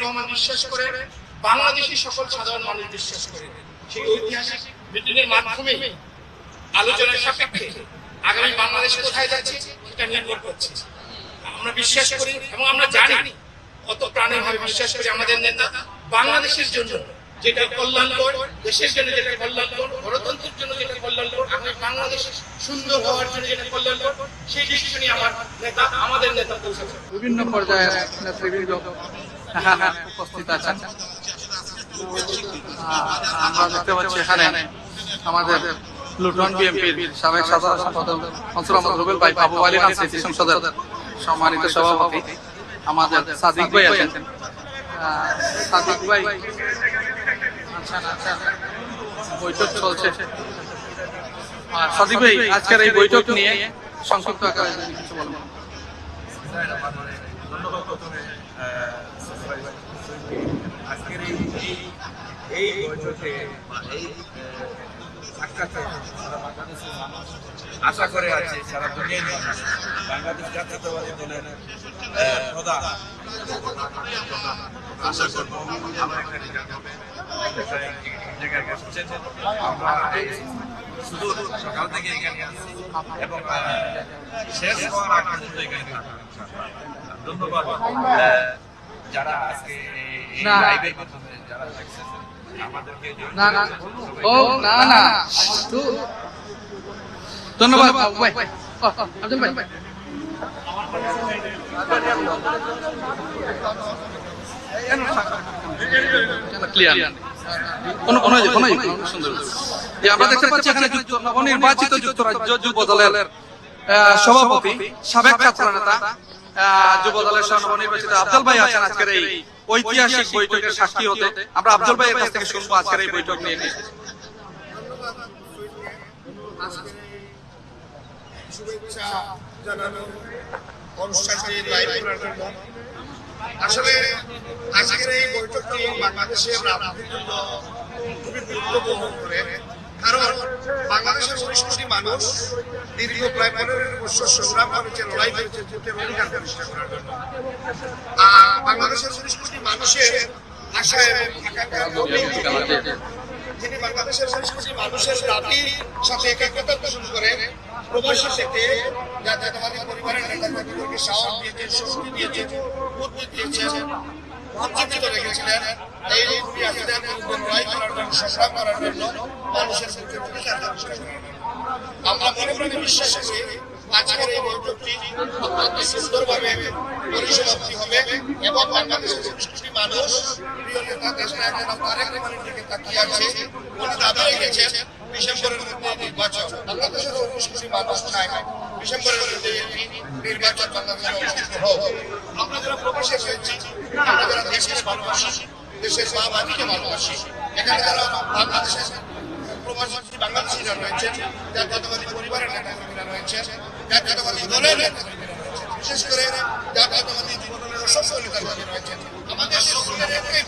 রহমান বিশ্বাস করে, বাংলাদেশি সকল সাধারণ মানুষ বিশ্বাস করে। সেই ঐতিহাসিক মিটিংয়ের মাধ্যমে আলোচনার সাপেক্ষে আগামী বাংলাদেশ কোথায় যাচ্ছে সেটা নির্ভর করছে। আমরা বিশ্বাস করি এবং আমরা জানি, কত প্রাণীভাবে বিশ্বাস করি আমাদের নেতা বাংলাদেশের জন্য যেটা কল্যাণকর, দেশের জন্য যেটা কল্যাণকর, গণতন্ত্রের জন্য যেটা কল্যাণকর, আগামী বাংলাদেশ সুন্দর হওয়ার জন্য যেটা কল্যাণকর, সেই ডিসিশনই আমাদের নেতা পৌঁছেছে। বিভিন্ন পর্যায়ের নেতৃবৃন্দ উপস্থিত আছেন। আমরা দেখতে পাচ্ছি এখানে আমাদের লুটন বিএনপির সাবেক সাধারণ সম্পাদক মনসুর আহমদ রুবেল ভাই, আবু আলী খান সিটি সংসদের সম্মানিত সভাপতি আমাদের সাদিক ভাই আছেন। সাদিক ভাই বৈঠক চলছে। সাদিক ভাই, আজকের এই বৈঠক নিয়ে সংক্ষিপ্ত আকারে কিছু বলবেন। ধন্যবাদ। প্রথমে আজকের এই বৈঠকে এই সাক্ষাৎ সারা বাংলাদেশের মানুষ আশা করে আছে, সারা দুনিয়ার মানুষ বাংলাদেশ জাতীয়তাবাদী দলের প্রধান আশা করবো আমার একটা রেজাল্ট হবে। জায়গায় বসছেন, আমরা শুধু সকাল থেকে এখানে আসছি এবং শেষ হওয়ার আগ পর্যন্ত এখানে থাকবো। ধন্যবাদ যারা আজকে এই লাইভের মাধ্যমে যারা দেখছেন আমাদেরকে। ধন্যবাদ ভাই। আব্দুল ভাই, আমরা দেখতে পাচ্ছি এখানে নবনির্বাচিত যুক্তরাজ্য যুব দলের সভাপতি, সাবেক ছাত্র নেতা, যুব দলের নবনির্বাচিত আফজল ভাই আছেন আজকের এই ঐতিহাসিক বৈঠকের সাক্ষী হতে। আমরা আফজল ভাইয়ের কাছ থেকে শুনবো আজকের এই বৈঠক নিয়ে। শুভেচ্ছা জানানো অনুষ্ঠানটি লাইভ করার জন্য। আসলে আজকের এই বৈঠকটি বাংলাদেশের রাজনীতির জন্য খুবই গুরুত্ব বহন করে, কারণ বাংলাদেশের 19 কোটি মানুষ দীর্ঘ প্রায় 15 বছর সংগ্রাম করেছে, লড়াই করেছে ভোটের অধিকার প্রতিষ্ঠা করার জন্য। আর বাংলাদেশের 19 কোটি মানুষের আশা এবং আকাঙ্ক্ষার যিনি বাংলাদেশের 19 কোটি মানুষের দাবির সাথে একাত্মতা পোষণ করে প্রবাসী থেকে জাতীয়তাবাদী পরিবারের নেতাকর্মীদেরকে সাহস দিয়েছেন, শক্তি দিয়েছেন, বুদ্ধি দিয়েছেন, উজ্জীবিত রেখেছিলেন এই আসিদের বিরুদ্ধে লড়াই করার জন্য, সংগ্রাম করার জন্য, মানুষের ভোটের অধিকার প্রতিষ্ঠা করার জন্য। আমরা মনে প্রাণে বিশ্বাস করি আজকের এই বৈঠকটি অত্যন্ত সুন্দরভাবে পরিসমাপ্তি হবে এবং বাংলাদেশের 19 কোটি মানুষ প্রিয় নেতা দেশনায়ক জনাব তারেক রহমানের দিকে তাকিয়ে আছে। উনি দাবি রেখেছেন ডিসেম্বরের মধ্যে নির্বাচন। বাংলাদেশের 19 কোটি মানুষ চায় ডিসেম্বরের মধ্যে নির্বাচন বাংলাদেশে অনুষ্ঠিত হোক। আমরা যারা প্রবাসে রয়েছি, আমরা যারা দেশকে ভালোবাসি, দেশের মা মাটিকে ভালোবাসি, এখানে যারা বাংলাদেশের প্রবাসী বাংলাদেশিরা রয়েছেন, জাতীয়তাবাদী পরিবারের নেতাকর্মীরা রয়েছেন, জাতীয়তাবাদী দলের নেতাকর্মীরা রয়েছেন, বিশেষ করে জাতীয়তাবাদী যুব দলের অসংখ্য নেতাকর্মী রয়েছেন। আমাদের সকলের একটাই